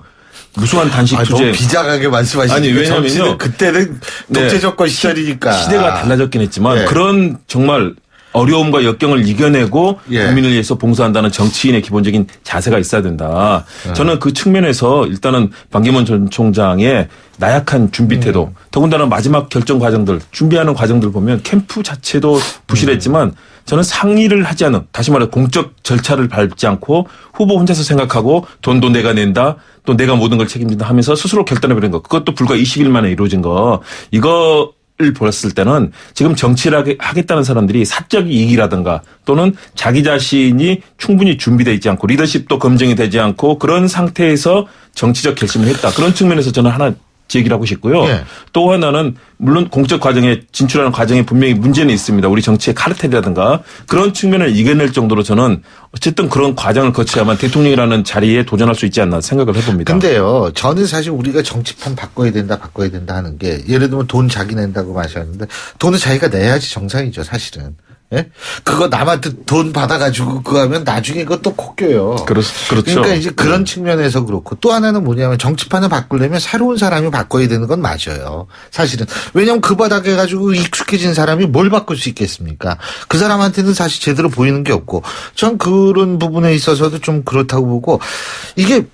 Speaker 19: 무수한 단식 투쟁.
Speaker 2: 너무 비장하게 말씀하시니까
Speaker 19: 왜냐하면요.
Speaker 2: 그때는 독재 정권 시절이니까.
Speaker 19: 시대가 달라졌긴 했지만 그런 정말 어려움과 역경을 이겨내고 국민을 위해서 봉사한다는 정치인의 기본적인 자세가 있어야 된다. 저는 그 측면에서 일단은 반기문 전 총장의 나약한 준비 태도, 더군다나 마지막 결정 과정들, 준비하는 과정들 보면 캠프 자체도 부실했지만 저는 상의를 하지 않은, 다시 말해 공적 절차를 밟지 않고 후보 혼자서 생각하고 돈도 내가 낸다, 또 내가 모든 걸 책임진다 하면서 스스로 결단해버린 거. 그것도 불과 20일 만에 이루어진 거. 을 보았을 때는 지금 정치를 하겠다는 사람들이 사적 이익이라든가 또는 자기 자신이 충분히 준비되어 있지 않고 리더십도 검증이 되지 않고 그런 상태에서 정치적 결심을 했다. 그런 측면에서 저는 하나 제기를 하고 싶고요.
Speaker 2: 예.
Speaker 19: 또 하나는 물론 공적 과정에 진출하는 과정에 분명히 문제는 있습니다. 우리 정치의 카르텔이라든가 그런 측면을 이겨낼 정도로 저는 어쨌든 그런 과정을 거쳐야만 대통령이라는 자리에 도전할 수 있지 않나 생각을 해봅니다.
Speaker 2: 근데요, 저는 사실 우리가 정치판 바꿔야 된다 하는 게 예를 들면 돈 자기 낸다고 마셨는데 돈은 자기가 내야지 정상이죠, 사실은. 예? 그거 남한테 돈 받아가지고 그거 하면 나중에 그것도 콧겨요.
Speaker 19: 그렇죠.
Speaker 2: 그러니까 이제 그런 측면에서 그렇고 또 하나는 뭐냐면 정치판을 바꾸려면 새로운 사람이 바꿔야 되는 건 맞아요. 사실은. 왜냐면 그 바닥에 가지고 익숙해진 사람이 뭘 바꿀 수 있겠습니까? 그 사람한테는 사실 제대로 보이는 게 없고 전 그런 부분에 있어서도 좀 그렇다고 보고 이게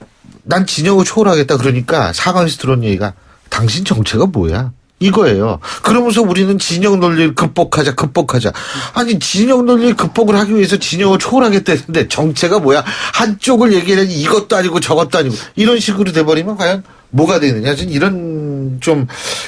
Speaker 2: 난 진영을 초월하겠다 그러니까 사방에서 들은 얘기가 당신 정체가 뭐야? 이거예요. 그러면서 우리는 진영 논리를 극복하자. 아니 진영 논리를 극복을 하기 위해서 진영을 초월하겠다는데 정체가 뭐야? 한쪽을 얘기하니 이것도 아니고 저것도 아니고 이런 식으로 돼버리면 과연 뭐가 되느냐? 전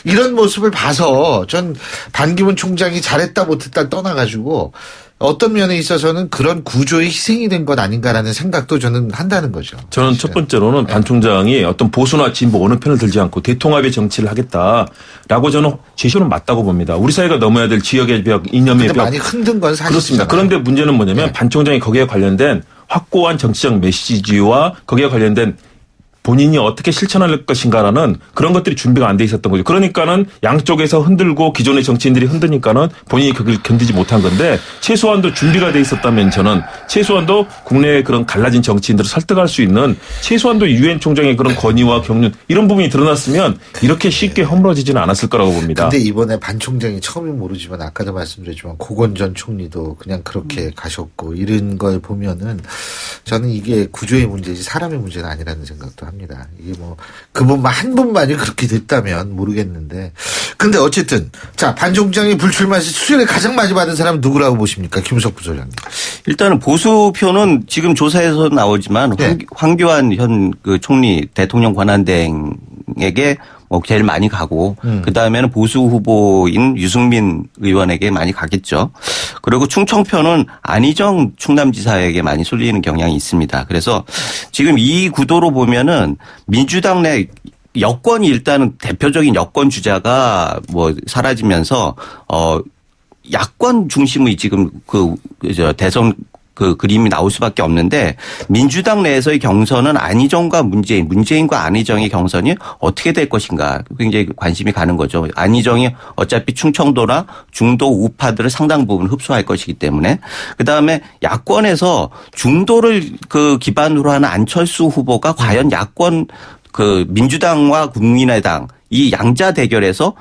Speaker 2: 이런 모습을 봐서 전 반기문 총장이 잘했다 못했다 떠나가지고 어떤 면에 있어서는 그런 구조의 희생이 된 것 아닌가라는 생각도 저는 한다는 거죠.
Speaker 19: 저는
Speaker 2: 사실은.
Speaker 19: 첫 번째로는 반 총장이 어떤 보수나 진보 어느 편을 들지 않고 대통합의 정치를 하겠다라고 저는 제시는 맞다고 봅니다. 우리 사회가 넘어야 될 지역의 벽, 이념의 벽.
Speaker 2: 많이 흔든 건 사실이잖아요.
Speaker 19: 그렇습니다. 그런데 문제는 뭐냐면 반 총장이 거기에 관련된 확고한 정치적 메시지와 거기에 관련된 본인이 어떻게 실천할 것인가라는 그런 것들이 준비가 안 돼 있었던 거죠. 그러니까는 양쪽에서 흔들고 기존의 정치인들이 흔드니까는 본인이 그걸 견디지 못한 건데 최소한도 준비가 돼 있었다면 저는 최소한도 국내의 그런 갈라진 정치인들을 설득할 수 있는 최소한도 유엔 총장의 그런 권위와 경륜 이런 부분이 드러났으면 이렇게 쉽게 허물어지지는 않았을 거라고 봅니다.
Speaker 2: 근데 이번에 반 총장이 처음엔 모르지만 아까도 말씀드렸지만 고건 전 총리도 그냥 그렇게 가셨고 이런 걸 보면은 저는 이게 구조의 문제지 사람의 문제는 아니라는 생각도 합니다. 이게 뭐 그분만 한 분만이 그렇게 됐다면 모르겠는데 근데 어쨌든 자 반 총장이 불출마해서 수혜를 가장 많이 받은 사람은 누구라고 보십니까? 김우석 부소장님.
Speaker 18: 일단은 보수표는 지금 조사에서 나오지만 황교안 현 그 총리 대통령 권한대행에게 뭐 제일 많이 가고 그다음에는 보수 후보인 유승민 의원에게 많이 가겠죠. 그리고 충청표는 안희정 충남지사에게 많이 쏠리는 경향이 있습니다. 그래서 지금 이 구도로 보면은 민주당 내 여권이 일단은 대표적인 여권 주자가 뭐 사라지면서 야권 중심의 지금 대선 그림이 나올 수밖에 없는데 민주당 내에서의 경선은 안희정과 문재인과 안희정의 경선이 어떻게 될 것인가 굉장히 관심이 가는 거죠. 안희정이 어차피 충청도나 중도 우파들을 상당 부분 흡수할 것이기 때문에 그다음에 야권에서 중도를 기반으로 하는 안철수 후보가 과연 야권 민주당과 국민의당 이 양자 대결에서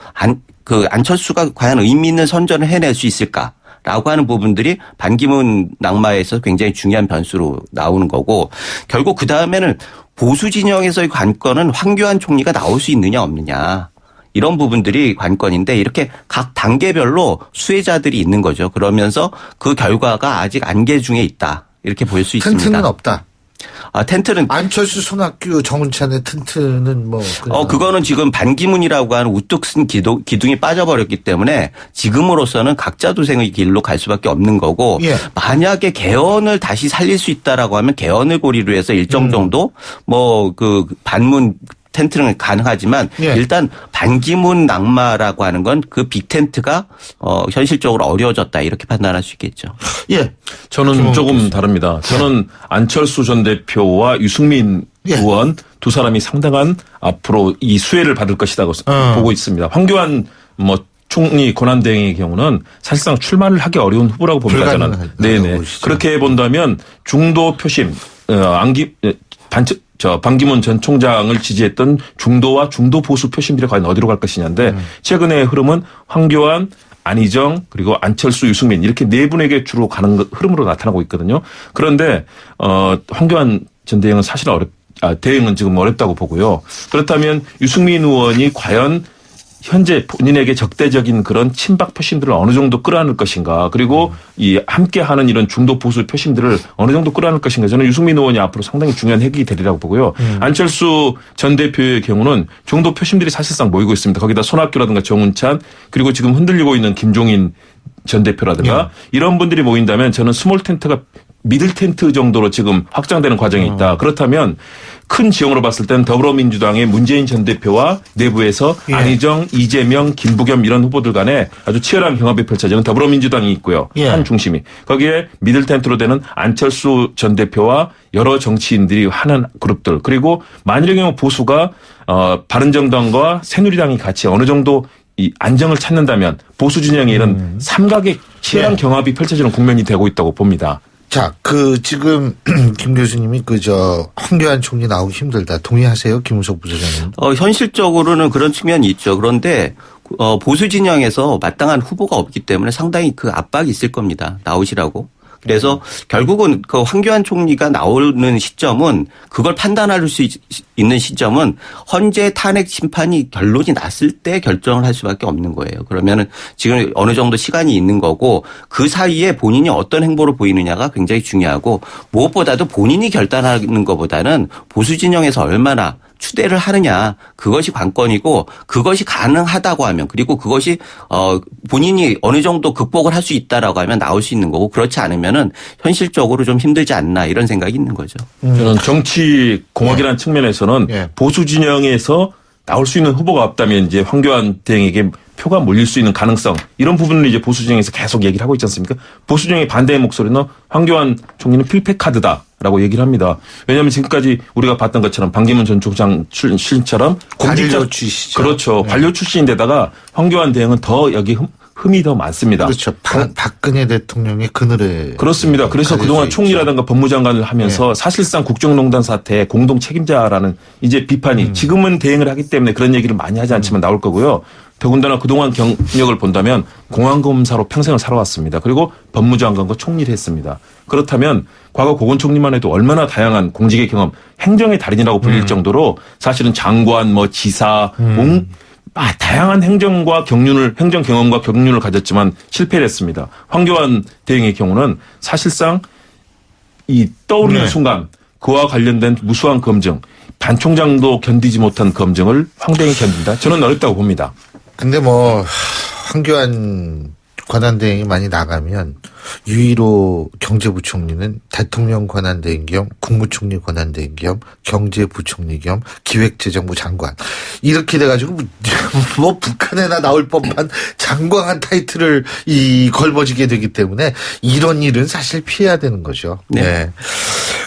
Speaker 18: 안철수가 과연 의미 있는 선전을 해낼 수 있을까? 라고 하는 부분들이 반기문 낙마에서 굉장히 중요한 변수로 나오는 거고 결국 그다음에는 보수 진영에서의 관건은 황교안 총리가 나올 수 있느냐 없느냐. 이런 부분들이 관건인데 이렇게 각 단계별로 수혜자들이 있는 거죠. 그러면서 그 결과가 아직 안개 중에 있다. 이렇게 볼 수 있습니다.
Speaker 2: 텐트는 없다.
Speaker 18: 텐트는
Speaker 2: 안철수, 손학규, 정운찬의 텐트는 뭐
Speaker 18: 그거는 지금 반기문이라고 하는 우뚝 쓴 기둥이 빠져버렸기 때문에 지금으로서는 각자 도생의 길로 갈 수밖에 없는 거고 만약에 개헌을 다시 살릴 수 있다라고 하면 개헌을 고리로 해서 일정 정도 반문 텐트는 가능하지만 일단 반기문 낙마라고 하는 건 그 빅텐트가 현실적으로 어려워졌다 이렇게 판단할 수 있겠죠.
Speaker 19: 저는 조금 다릅니다. 저는 안철수 전 대표와 유승민 의원 두 사람이 상당한 앞으로 이 수혜를 받을 것이라고 보고 있습니다. 황교안 총리 권한대행의 경우는 사실상 출마를 하기 어려운 후보라고 봅니다. 저는. 네네. 그렇게 본다면 중도 표심, 반기문 전 총장을 지지했던 중도와 중도 보수 표심들이 과연 어디로 갈 것이냐인데 최근의 흐름은 황교안, 안희정 그리고 안철수, 유승민 이렇게 네 분에게 주로 가는 흐름으로 나타나고 있거든요. 그런데 황교안 전 대행은 사실 대행은 지금 어렵다고 보고요. 그렇다면 유승민 의원이 과연 현재 본인에게 적대적인 그런 친박 표심들을 어느 정도 끌어안을 것인가 그리고 이 함께하는 이런 중도 보수 표심들을 어느 정도 끌어안을 것인가 저는 유승민 의원이 앞으로 상당히 중요한 핵이 되리라고 보고요. 안철수 전 대표의 경우는 중도 표심들이 사실상 모이고 있습니다. 거기다 손학규라든가 정운찬 그리고 지금 흔들리고 있는 김종인 전 대표라든가 이런 분들이 모인다면 저는 스몰 텐트가 미들 텐트 정도로 지금 확장되는 과정이 있다. 그렇다면 큰 지형으로 봤을 때는 더불어민주당의 문재인 전 대표와 내부에서
Speaker 2: 예.
Speaker 19: 안희정, 이재명, 김부겸 이런 후보들 간에 아주 치열한 경합이 펼쳐지는 더불어민주당이 있고요.
Speaker 2: 예.
Speaker 19: 한 중심이. 거기에 미들 텐트로 되는 안철수 전 대표와 여러 정치인들이 하는 그룹들. 그리고 만일의 경우 보수가 바른정당과 새누리당이 같이 어느 정도 이 안정을 찾는다면 보수 진영의 이런 삼각의 치열한
Speaker 2: 예.
Speaker 19: 경합이 펼쳐지는 국면이 되고 있다고 봅니다.
Speaker 2: 자, 지금, 김 교수님이 황교안 총리 나오기 힘들다. 동의하세요? 김우석 부소장님?
Speaker 18: 현실적으로는 그런 측면이 있죠. 그런데, 보수 진영에서 마땅한 후보가 없기 때문에 상당히 그 압박이 있을 겁니다. 나오시라고. 그래서 결국은 그 황교안 총리가 나오는 시점은 그걸 판단할 수 있는 시점은 헌재 탄핵 심판이 결론이 났을 때 결정을 할 수밖에 없는 거예요. 그러면은 지금 어느 정도 시간이 있는 거고 그 사이에 본인이 어떤 행보를 보이느냐가 굉장히 중요하고 무엇보다도 본인이 결단하는 것보다는 보수 진영에서 얼마나 추대를 하느냐 그것이 관건이고 그것이 가능하다고 하면 그리고 그것이 본인이 어느 정도 극복을 할 수 있다라고 하면 나올 수 있는 거고 그렇지 않으면은 현실적으로 좀 힘들지 않나 이런 생각이 있는 거죠.
Speaker 19: 저는 정치 공학이라는 측면에서는 보수 진영에서 나올 수 있는 후보가 없다면 이제 황교안 대행에게 표가 몰릴 수 있는 가능성 이런 부분을 이제 보수 진영에서 계속 얘기를 하고 있지 않습니까? 보수 진영의 반대의 목소리는 황교안 총리는 필패 카드다라고 얘기를 합니다. 왜냐하면 지금까지 우리가 봤던 것처럼 반기문 전 총장 출신처럼
Speaker 2: 관료 출신이죠.
Speaker 19: 그렇죠. 관료 출신인데다가 황교안 대행은 더 여기 흠이 더 많습니다.
Speaker 2: 그렇죠. 박근혜 대통령의 그늘에.
Speaker 19: 그렇습니다. 그래서 그동안 총리라든가 법무장관을 하면서 사실상 국정농단 사태의 공동 책임자라는 이제 비판이 지금은 대응을 하기 때문에 그런 얘기를 많이 하지 않지만 나올 거고요. 더군다나 그동안 경력을 본다면 공안검사로 평생을 살아왔습니다. 그리고 법무장관과 총리를 했습니다. 그렇다면 과거 고건 총리만 해도 얼마나 다양한 공직의 경험, 행정의 달인이라고 불릴 정도로 사실은 장관, 지사, 다양한 행정 경험과 경륜을 가졌지만 실패를 했습니다. 황교안 대행의 경우는 사실상 이 떠오르는 순간 그와 관련된 무수한 검증, 반 총장도 견디지 못한 검증을 황 대행이 견딘다? 저는 어렵다고 봅니다.
Speaker 2: 근데 황교안 권한대행이 많이 나가면 유일로 경제부총리는 대통령 권한대행 겸 국무총리 권한대행 겸 경제부총리 겸 기획재정부 장관 이렇게 돼가지고 북한에나 나올 법한 장관한 타이틀을 걸머지게 되기 때문에 이런 일은 사실 피해야 되는 거죠. 네.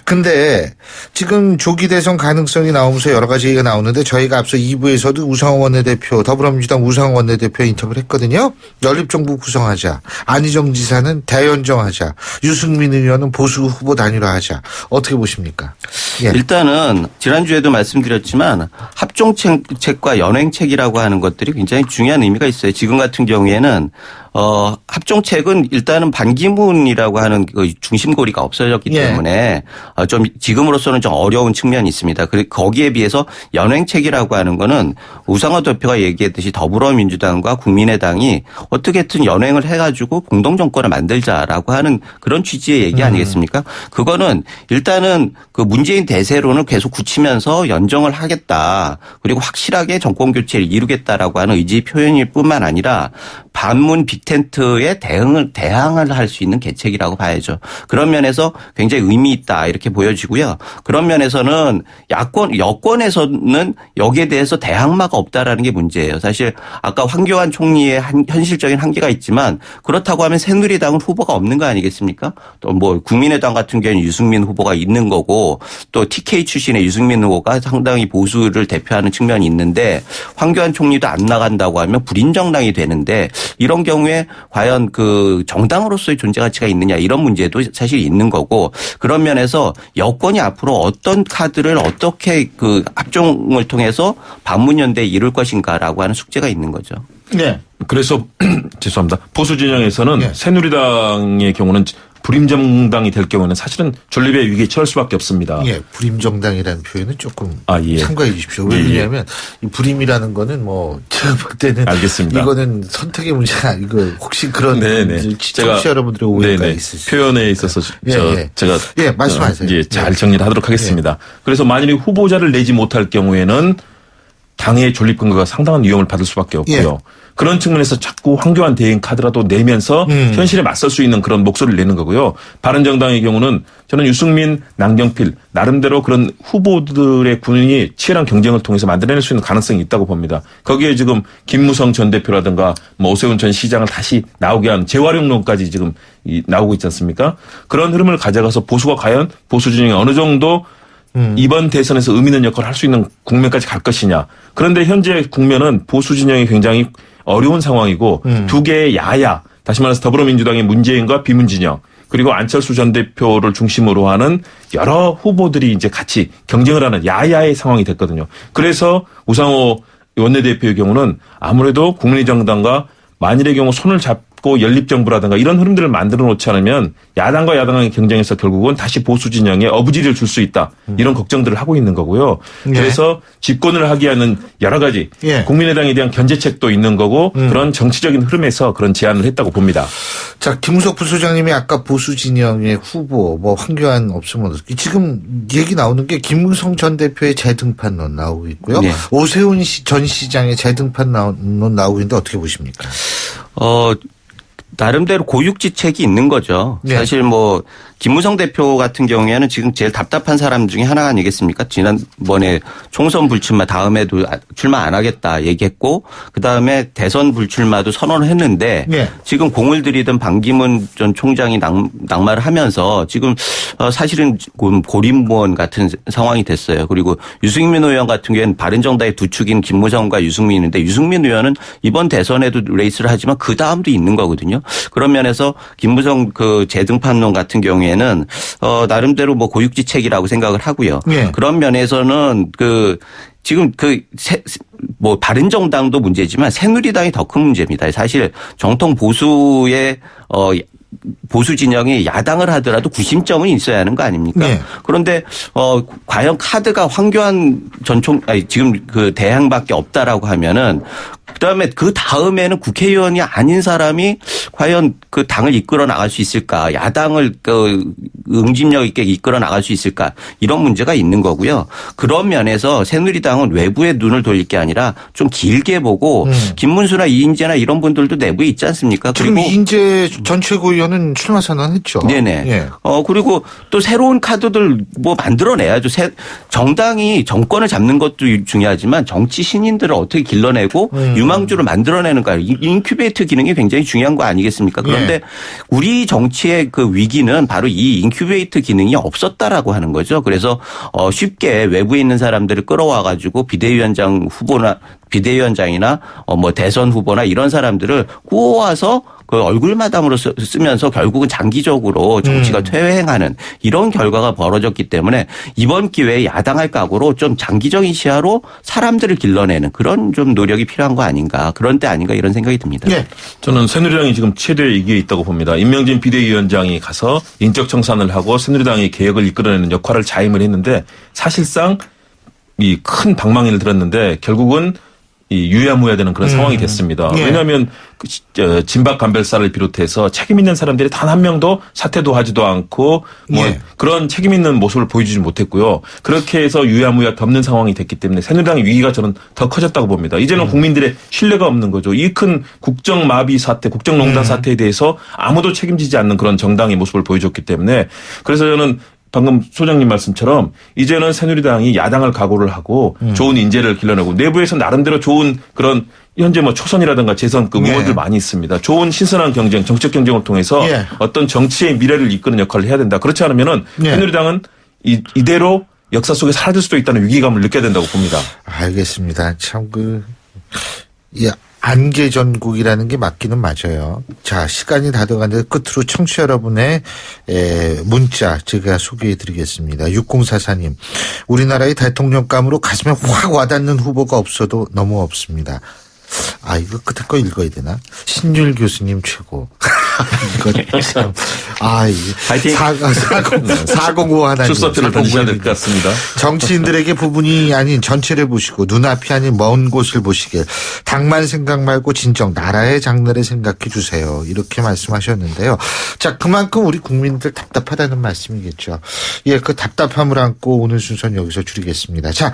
Speaker 2: 근데 지금 조기 대선 가능성이 나오면서 여러 가지 얘기가 나오는데 저희가 앞서 2부에서도 우상호 원내대표 더불어민주당 우상호 원내대표 인터뷰를 했거든요. 연립정부 구성하자. 안희정 지사는 대연정하자. 유승민 의원은 보수 후보 단일화하자. 어떻게 보십니까?
Speaker 18: 일단은 지난주에도 말씀드렸지만 합종책과 연행책이라고 하는 것들이 굉장히 중요한 의미가 있어요. 지금 같은 경우에는 합종책은 일단은 반기문이라고 하는 그 중심고리가 없어졌기 때문에 좀 지금으로서는 좀 어려운 측면이 있습니다. 그리고 거기에 비해서 연행책이라고 하는 거는 우상호 대표가 얘기했듯이 더불어민주당과 국민의당이 어떻게든 연행을 해가지고 공동정권을 만들자라고 하는 그런 취지의 얘기 아니겠습니까? 그거는 일단은 그 문재인 대세론을 계속 굳히면서 연정을 하겠다. 그리고 확실하게 정권 교체를 이루겠다라고 하는 의지 표현일 뿐만 아니라 반문 빅텐트에 대항을 할 수 있는 계책이라고 봐야죠. 그런 면에서 굉장히 의미 있다 이렇게 보여지고요. 그런 면에서는 여권에서는 여기에 대해서 대항마가 없다라는 게 문제예요. 사실 아까 황교안 총리의 현실적인 한계가 있지만 그렇다고 하면 새누리당은 후보가 없는 거 아니겠습니까? 또 국민의당 같은 경우는 유승민 후보가 있는 거고 또 TK 출신의 유승민 후보가 상당히 보수를 대표하는 측면이 있는데 황교안 총리도 안 나간다고 하면 불인정당이 되는데 이런 경우에 과연 그 정당으로서의 존재 가치가 있느냐 이런 문제도 사실 있는 거고 그런 면에서 여권이 앞으로 어떤 카드를 어떻게 그 합종을 통해서 반문연대에 이룰 것인가라고 하는 숙제가 있는 거죠.
Speaker 2: 네.
Speaker 19: 그래서 죄송합니다. 보수 진영에서는 새누리당의 경우는 불임정당이 될 경우는 사실은 존립의 위기에 처할 수밖에 없습니다.
Speaker 2: 불임정당이라는 표현은 조금 참고해 주십시오. 왜냐하면 이 불임이라는 거는 제가 볼 때는
Speaker 19: 알겠습니다.
Speaker 2: 이거는 선택의 문제가 이거 혹시 그런 청취자 여러분들의 오해가 있으시죠?
Speaker 19: 표현에 있어서 제가
Speaker 2: 말씀하세요.
Speaker 19: 잘 정리를 하도록 하겠습니다. 그래서 만일에 후보자를 내지 못할 경우에는 당의 존립 근거가 상당한 위험을 받을 수밖에 없고요. 그런 측면에서 자꾸 황교안 대행 카드라도 내면서 현실에 맞설 수 있는 그런 목소리를 내는 거고요. 바른정당의 경우는 저는 유승민, 남경필 나름대로 그런 후보들의 군인이 치열한 경쟁을 통해서 만들어낼 수 있는 가능성이 있다고 봅니다. 거기에 지금 김무성 전 대표라든가 뭐 오세훈 전 시장을 다시 나오게 한 재활용론까지 지금 나오고 있지 않습니까? 그런 흐름을 가져가서 보수가 과연 보수 진영이 어느 정도 이번 대선에서 의미 있는 역할을 할 수 있는 국면까지 갈 것이냐. 그런데 현재 국면은 보수 진영이 굉장히 어려운 상황이고 두 개의 야야, 다시 말해서 더불어민주당의 문재인과 비문진영, 그리고 안철수 전 대표를 중심으로 하는 여러 후보들이 이제 같이 경쟁을 하는 야야의 상황이 됐거든요. 그래서 우상호 원내대표의 경우는 아무래도 국민의정당과 만일의 경우 손을 잡고 연립정부라든가 이런 흐름들을 만들어 놓지 않으면 야당과 야당의 경쟁에서 결국은 다시 보수 진영에 어부지리를 줄 수 있다. 이런 걱정들을 하고 있는 거고요.
Speaker 2: 예.
Speaker 19: 그래서 집권을 하게 하는 여러 가지 국민의당에 대한 견제책도 있는 거고 그런 정치적인 흐름에서 그런 제안을 했다고 봅니다.
Speaker 2: 자, 김우석 부소장님이 아까 보수 진영의 후보 뭐 황교안 없으면 어떻게 지금 얘기 나오는 게 김무성 전 대표의 재등판론 나오고 있고요.
Speaker 18: 네.
Speaker 2: 오세훈 전 시장의 재등판론 나오고 있는데 어떻게 보십니까?
Speaker 18: 나름대로 고육지책이 있는 거죠.
Speaker 2: 네.
Speaker 18: 사실 뭐 김무성 대표 같은 경우에는 지금 제일 답답한 사람 중에 하나가 아니겠습니까? 지난번에 총선 불출마 다음에도 출마 안 하겠다 얘기했고 그다음에 대선 불출마도 선언을 했는데
Speaker 2: 네.
Speaker 18: 지금 공을 들이던 반기문 전 총장이 낙마를 하면서 지금 사실은 고립무원 같은 상황이 됐어요. 그리고 유승민 의원 같은 경우에는 바른정당의 두 축인 김무성과 유승민인데 유승민 의원은 이번 대선에도 레이스를 하지만 그 다음도 있는 거거든요. 그런 면에서 김무성 그 재등판론 같은 경우에는 나름대로 뭐 고육지책이라고 생각을 하고요.
Speaker 2: 네.
Speaker 18: 그런 면에서는 지금 뭐 바른정당도 문제지만 새누리당이 더 큰 문제입니다. 사실 정통 보수의 보수 진영이 야당을 하더라도 구심점은 있어야 하는 거 아닙니까?
Speaker 2: 네.
Speaker 18: 그런데 과연 카드가 황교안 지금 그 대항밖에 없다라고 하면은 그다음에 그 다음에는 국회의원이 아닌 사람이 과연 그 당을 이끌어 나갈 수 있을까? 야당을 응집력 있게 이끌어 나갈 수 있을까? 이런 문제가 있는 거고요. 그런 면에서 새누리당은 외부에 눈을 돌릴 게 아니라 좀 길게 보고 김문수나 이인재나 이런 분들도 내부에 있지 않습니까?
Speaker 2: 지금
Speaker 18: 그리고
Speaker 2: 이인재 전 최고위원은 출마 선언했죠.
Speaker 18: 네네.
Speaker 2: 예.
Speaker 18: 그리고 또 새로운 카드들 뭐 만들어내야죠. 정당이 정권을 잡는 것도 중요하지만 정치 신인들을 어떻게 길러내고 유망주를 만들어내는 거예요. 인큐베이터 기능이 굉장히 중요한 거 아니겠습니까? 그런데 우리 정치의 그 위기는 바로 이 인큐베이터 기능이 없었다라고 하는 거죠. 그래서 쉽게 외부에 있는 사람들을 끌어와 가지고 비대위원장이나 뭐 대선 후보나 이런 사람들을 구워와서 그 얼굴마담으로 쓰면서 결국은 장기적으로 정치가 퇴행하는 이런 결과가 벌어졌기 때문에 이번 기회에 야당할 각오로 좀 장기적인 시야로 사람들을 길러내는 그런 좀 노력이 필요한 거 아닌가 그런 때 아닌가 이런 생각이 듭니다.
Speaker 2: 네.
Speaker 19: 저는 새누리당이 지금 최대 위기에 있다고 봅니다. 임명진 비대위원장이 가서 인적 청산을 하고 새누리당의 개혁을 이끌어내는 역할을 자임을 했는데 사실상 이 큰 방망이를 들었는데 결국은 이 유야무야되는 그런 상황이 됐습니다.
Speaker 2: 예.
Speaker 19: 왜냐하면 진박 간별사를 비롯해서 책임 있는 사람들이 단 한 명도 사퇴도 하지도 않고 뭐 그런 책임 있는 모습을 보여주지 못했고요. 그렇게 해서 유야무야 덮는 상황이 됐기 때문에 새누리당의 위기가 저는 더 커졌다고 봅니다. 이제는 국민들의 신뢰가 없는 거죠. 이 큰 국정마비 사태, 국정농단 사태에 대해서 아무도 책임지지 않는 그런 정당의 모습을 보여줬기 때문에 그래서 저는 방금 소장님 말씀처럼 이제는 새누리당이 야당을 각오를 하고 좋은 인재를 길러내고 내부에서 나름대로 좋은 그런 현재 뭐 초선이라든가 재선 그 의원들 많이 있습니다. 좋은 신선한 경쟁, 정책 경쟁을 통해서 어떤 정치의 미래를 이끄는 역할을 해야 된다. 그렇지 않으면은 새누리당은 이대로 역사 속에 사라질 수도 있다는 위기감을 느껴야 된다고 봅니다.
Speaker 2: 알겠습니다. 참 안개 전국이라는 게 맞기는 맞아요. 자, 시간이 다 돼가는데 끝으로 청취자 여러분의 문자 제가 소개해드리겠습니다. 6044님. 우리나라의 대통령감으로 가슴에 확 와닿는 후보가 없어도 너무 없습니다. 이거 끝에 거 읽어야 되나? 신율 교수님 최고. 이거 참.
Speaker 18: 파이팅.
Speaker 2: 405 하나님.
Speaker 19: 출사표를 던지셔야 될 것 같습니다.
Speaker 2: 정치인들에게 부분이 아닌 전체를 보시고 눈앞이 아닌 먼 곳을 보시길. 당만 생각 말고 진정 나라의 장래를 생각해 주세요. 이렇게 말씀하셨는데요. 자, 그만큼 우리 국민들 답답하다는 말씀이겠죠. 예, 그 답답함을 안고 오늘 순서는 여기서 줄이겠습니다. 자,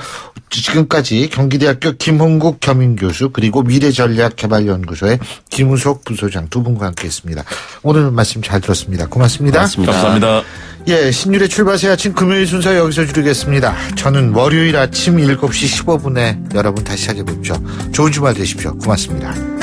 Speaker 2: 지금까지 경기대학교 김홍국 겸임교수 그리고 미래전략개발연구소의 김우석 부소장 두 분과 함께했습니다. 오늘 말씀 잘 들었습니다. 고맙습니다.
Speaker 19: 감사합니다.
Speaker 2: 예, 신율의 출발새 아침 금요일 순서 여기서 줄이겠습니다. 저는 월요일 아침 7시 15분에 여러분 다시 찾아뵙죠. 좋은 주말 되십시오. 고맙습니다.